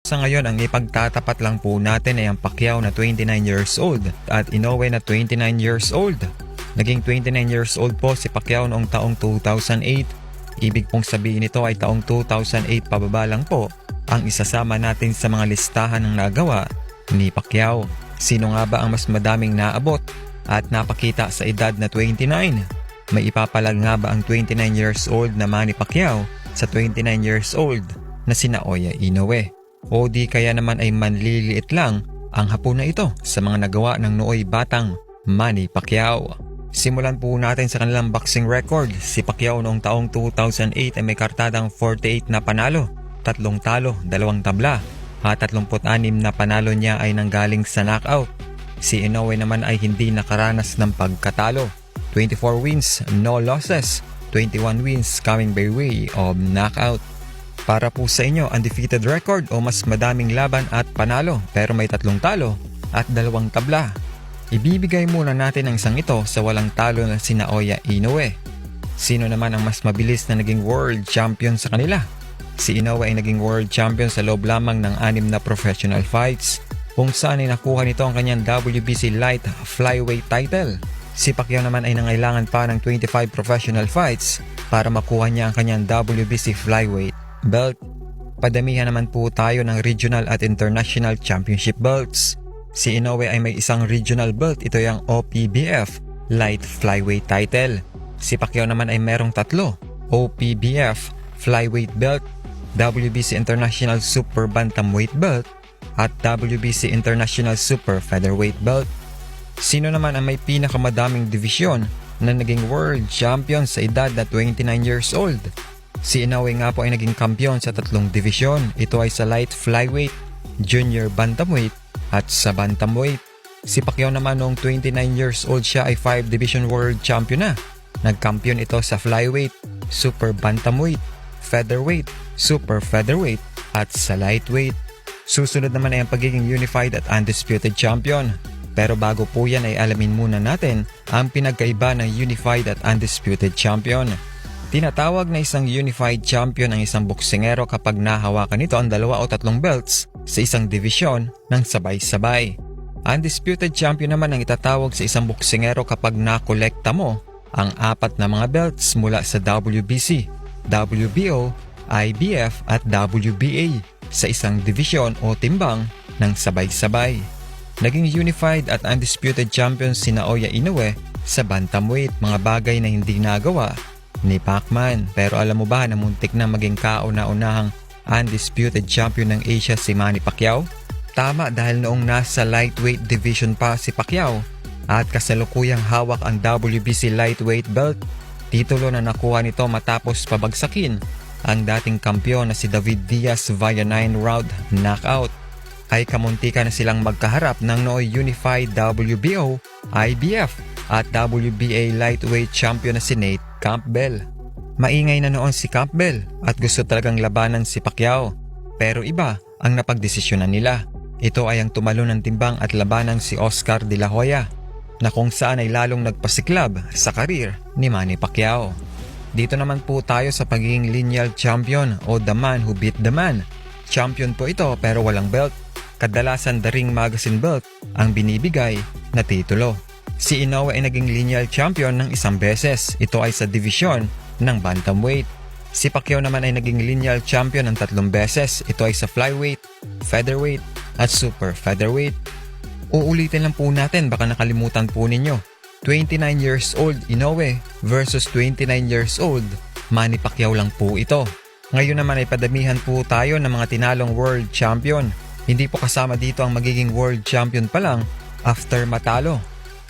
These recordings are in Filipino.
Sa ngayon, ang ipagtatapat lang po natin ay ang Pacquiao na 29 years old at Inoue na 29 years old. Naging 29 years old po si Pacquiao noong taong 2008. Ibig pong sabihin nito ay taong 2008 pababa lang po ang isasama natin sa mga listahan ng nagawa ni Pacquiao. Sino nga ba ang mas madaming naabot at napakita sa edad na 29? May ipapalag nga ba ang 29 years old na Manny Pacquiao sa 29 years old na si Naoya Inoue? O di kaya naman ay manliliit lang ang hapon na ito sa mga nagawa ng nooy batang Manny Pacquiao? Simulan po natin sa kanilang boxing record. Si Pacquiao noong taong 2008 ay may kartadang 48 na panalo, 3 talo, 2 tabla, at 36 na panalo niya ay nanggaling sa knockout. Si Inoue naman ay hindi nakaranas ng pagkatalo. 24 wins, no losses, 21 wins coming by way of knockout. Para po sa inyo, undefeated record o mas madaming laban at panalo pero may 3 talo at 2 tabla. Ibibigay muna natin ang isang ito sa walang talo na si Naoya Inoue. Sino naman ang mas mabilis na naging world champion sa kanila? Si Inoue ay naging world champion sa loob lamang ng 6 na professional fights, kung saan ay nakuha nito ang kanyang WBC light flyweight title. Si Pacquiao naman ay nangailangan pa ng 25 professional fights para makuha niya ang kanyang WBC flyweight belt. Padamihan naman po tayo ng regional at international championship belts. Si Inoue ay may isang regional belt, ito yung OPBF light flyweight title. Si Pacquiao naman ay merong 3 OPBF flyweight belt, WBC International Super Bantamweight belt at WBC International Super Featherweight belt. Sino naman ang may pinakamadaming divisyon na naging world champion sa edad na 29 years old? Si Inoue nga po ay naging kampiyon sa 3 divisyon. Ito ay sa light flyweight, junior bantamweight at sa bantamweight. Si Pacquiao naman noong 29 years old siya ay 5 division world champion na. Nagkampiyon ito sa flyweight, super bantamweight, featherweight, super featherweight at sa lightweight. Susunod naman ay ang pagiging unified at undisputed champion. Pero bago po yan ay alamin muna natin ang pinagkaiba ng unified at undisputed champion. Tinatawag na isang unified champion ang isang boksingero kapag nahawakan nito ang 2 o 3 belts sa isang divisyon ng sabay-sabay. Undisputed champion naman ang itatawag sa isang boksingero kapag nakolekta mo ang 4 na mga belts mula sa WBC, WBO, IBF at WBA sa isang divisyon o timbang ng sabay-sabay. Naging unified at undisputed champion si Naoya Inoue sa bantamweight, mga bagay na hindi nagawa ni Pacman. Pero alam mo ba na muntik na maging kauna-unahang undisputed champion ng Asia si Manny Pacquiao? Tama, dahil noong nasa lightweight division pa si Pacquiao at kasalukuyang hawak ang WBC lightweight belt, titulo na nakuha nito matapos pabagsakin ang dating kampiyon na si David Diaz via 9-round knockout. Ay kamuntika na silang magkaharap ng nooy unified WBO, IBF at WBA lightweight champion na si Nate Campbell. Maingay na noon si Campbell at gusto talagang labanan si Pacquiao. Pero iba ang napagdesisyonan nila. Ito ay ang tumalo ng timbang at labanan si Oscar De La Hoya, na kung saan ay lalong nagpasiklab sa karir ni Manny Pacquiao. Dito naman po tayo sa pagiging lineal champion o the man who beat the man. Champion po ito pero walang belt. Kadalasan The Ring Magazine belt ang binibigay na titulo. Si Inoue ay naging lineal champion ng 1 beses. Ito ay sa divisyon ng bantamweight. Si Pacquiao naman ay naging lineal champion ng 3 beses. Ito ay sa flyweight, featherweight at super featherweight. Uulitin lang po natin, baka nakalimutan po ninyo. 29 years old Inoue versus 29 years old Manny Pacquiao lang po ito. Ngayon naman ay padamihan po tayo ng mga tinalong world champion. Hindi po kasama dito ang magiging world champion pa lang after matalo.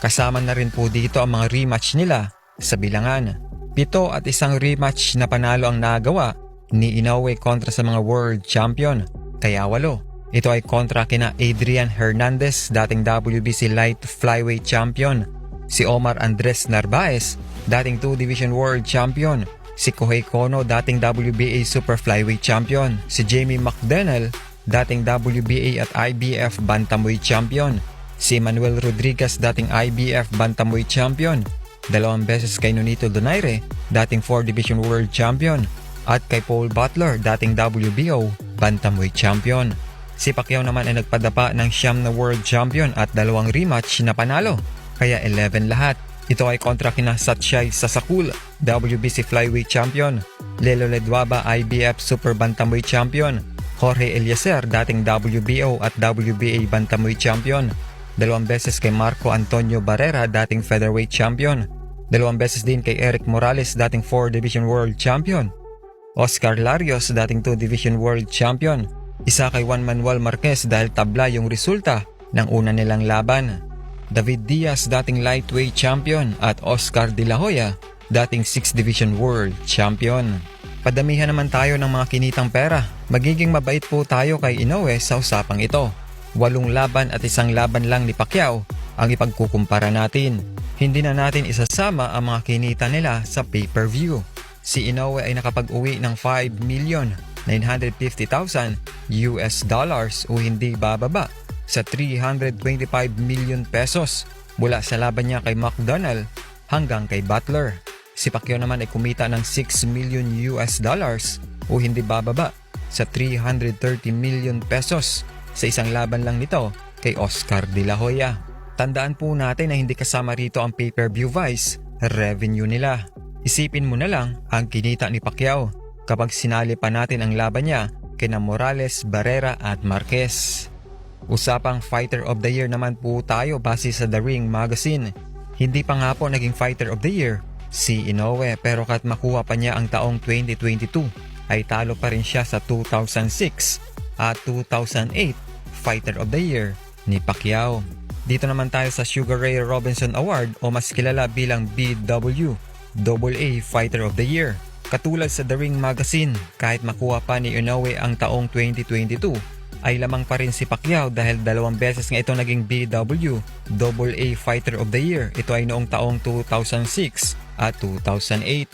Kasama na rin po dito ang mga rematch nila sa bilangan. 7 at 1 rematch na panalo ang nagawa ni Inoue kontra sa mga world champion, kaya 8. Ito ay kontra kina Adrian Hernandez, dating WBC light flyweight champion, si Omar Andres Narvaez, dating 2 division world champion, si Kohei Kono, dating WBA super flyweight champion, si Jamie McDonnell, dating WBA at IBF bantamweight champion, si Manuel Rodriguez, dating IBF bantamweight champion, 2 beses kay Nonito Donaire, dating 4 division world champion, at kay Paul Butler, dating WBO bantamweight champion. Si Pacquiao naman ay nagpadapa ng siyam na world champion at dalawang rematch na panalo, kaya 11 lahat. Ito ay kontra kina Satyai Sasakul, WBC Flyweight Champion, Lelo Ledwaba IBF Super Bantamweight Champion, Jorge Eliezer dating WBO at WBA Bantamweight Champion, 2 beses kay Marco Antonio Barrera dating Featherweight Champion, 2 beses din kay Eric Morales dating 4 Division World Champion, Oscar Larios dating 2 Division World Champion, isa kay Juan Manuel Marquez dahil tabla yung resulta ng una nilang laban, David Diaz dating lightweight champion at Oscar De La Hoya dating 6th Division World Champion. Padamihan naman tayo ng mga kinitang pera. Magiging mabait po tayo kay Inoue sa usapang ito. 8 laban at 1 laban lang ni Pacquiao ang ipagkukumpara natin. Hindi na natin isasama ang mga kinita nila sa pay-per-view. Si Inoue ay nakapag-uwi ng $5,950,000 o hindi bababa sa 325 million pesos mula sa laban niya kay McDonnell hanggang kay Butler. Si Pacquiao naman ay kumita ng $6 million o hindi bababa sa 330 million pesos sa isang laban lang nito kay Oscar De La Hoya. Tandaan po natin na hindi kasama rito ang pay-per-view vice revenue nila. Isipin mo na lang ang kinita ni Pacquiao kapag sinali pa natin ang laban niya kina Morales, Barrera at Marquez. Usapang Fighter of the Year naman po tayo base sa The Ring Magazine. Hindi pa nga po naging Fighter of the Year si Inoue, pero kahit makuha pa niya ang taong 2022 ay talo pa rin siya sa 2006 at 2008 Fighter of the Year ni Pacquiao. Dito naman tayo sa Sugar Ray Robinson Award o mas kilala bilang BWAA Fighter of the Year. Katulad sa The Ring Magazine, kahit makuha pa ni Inoue ang taong 2022 ay lamang pa rin si Pacquiao dahil 2 beses nga ito naging BWAA Fighter of the Year. Ito ay noong taong 2006 at 2008.